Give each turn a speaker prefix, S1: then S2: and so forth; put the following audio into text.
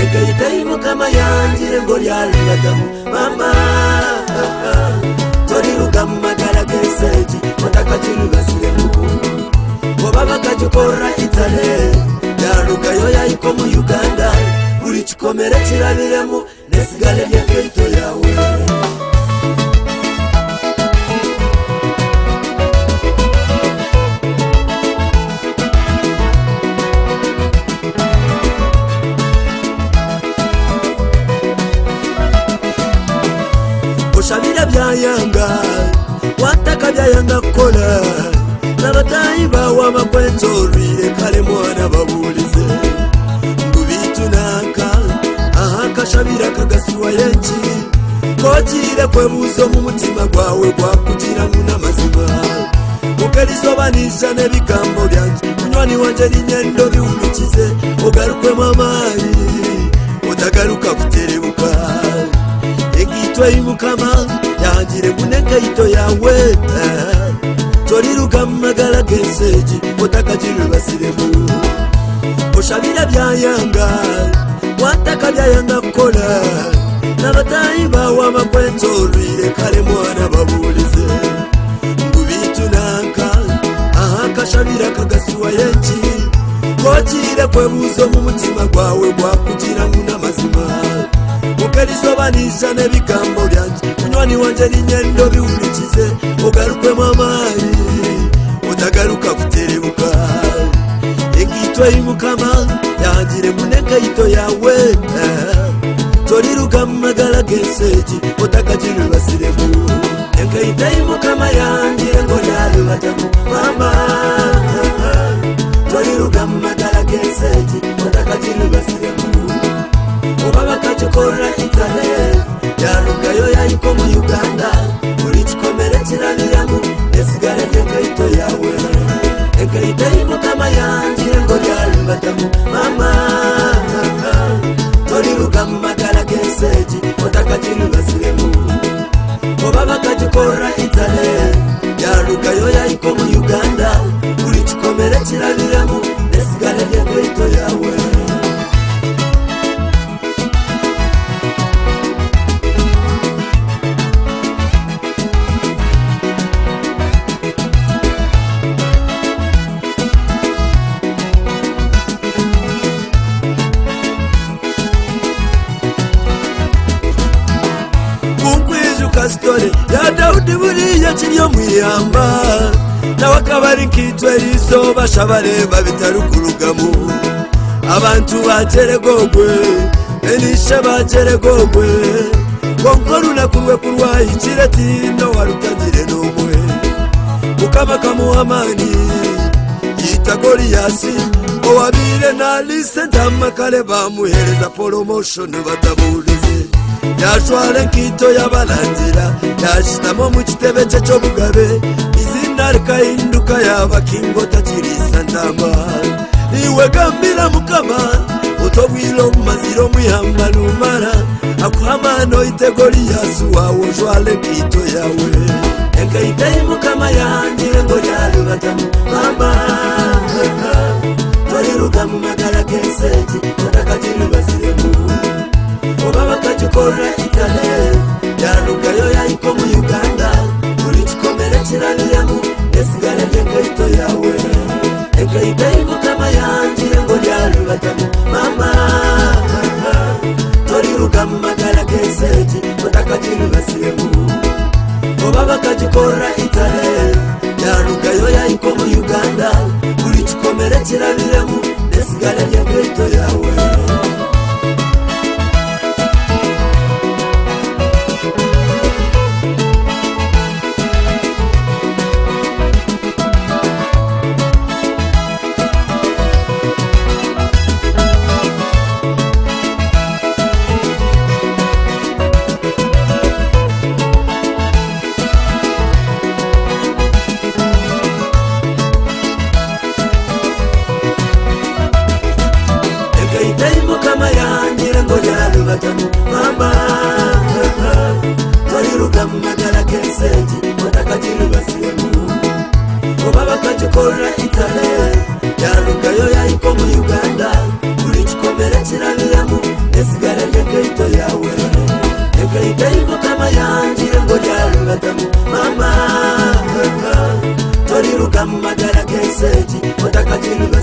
S1: ekayitayi mukama yanjire ngo lyalulagamu mama toriruga mu magala g'enseegi otakagirubasiremu oba bakagikora itale yalugayo yayiko mu Uganda buli kikomere kirabiremu nesigale ly'enkaito yawe oshabira byayanga wataka byayanga kukola n'abatayi bawe amakwenso olwire kale mwana babuulize ngubitunanka kashabira kagasiwa yenki kokiire kwebuuzo mu mutima gwawe gwakugiramu n'amazima mukelisobanisha n'ebigambo byange munywani wanje linyendo biwulukize ogalukemu amaanyi otagaruka kuterebuka ekayito mukama yanjire munenkaito yawe toriruka mu magala g'enseegi otakagirubasiremu oshabira byayanga wataka byayanga kukola n'abatayi bawe amakwenso olwire kale mwana babuulize ngubitunanka kashabira kagasiwa yenki kokiire kwebuuzo mu mutima gwawe gwakugiramu n'amazima mukelisobanisha n'ebigambo byange munywani wanje linyendo biwulukize ogalukemu amaanyi otagaruka kuterebuka ekayito mukama yanjire munenkaito yawe toriruka mu magala g'enseegi otakagirubasiremu ekayito mukama yanjire ngo lyalubatamu mama toriruka mu magala g'enseegi otakagirubasiremu oba bakagikora itale yalugayo yayiko mu Uganda buli kikomere kirabiramu nesigale ly'enkaito yawe ekayito mukama yanjire ngo lyalubatamu mama toriruka mu magala g'enseegi otakagirubasiremu oba bakagikora itale yalugayo yayiko mu Uganda buli kikomere kirabiramu nesigale ly'enkaito yawe story ya Daudi buriya kiryo mwiyamba n'abakabari nkitwe rizo bashabareba bitarukurugamu abantu bakeregogwe enisha bakeregogwe konkoruna kurwe kurwayi kiretino warutagire n'umwe mukama kamuhamani yita Goliyasi owabire na lise ndamakale bamuhereza promotion batabulize yashwara enkito y'abalangira yashitamo mu kitebe cye cy'obugabe izina rikahinduka yaba kingo takirisa ntama iwe gambira mukama utobwilo maziro mwihamba numara akuhamano ite Goliyasi wawe ojwala enkito yawe ekayito mukama yanjire ngo lyalubatamu mama toriruka mu magala g'enseegi otakagirubasiremu oba bakagikora itale yalugayo yayiko mu Uganda buli kikomere kirabiramu nesigale ly'enkaito yawe ekayito mukama yanjire ngo lyalubatamu mama toriruka mu magala g'enseegi otakagirubasiremu oba bakagikora itale yalugayo yayiko mu Uganda buli kikomere kirabiramu nesigale ly'enkaito yawe mama toriruka mu magala g'enseegi otakagirubasiremu oba bakagikora itale yalugayo yayiko mu Uganda buli kikomere kirabiramu Tekayitayi mukama yanjire ngo lyalulatamu mama toriruka mu magara g'enseegi otakagiruba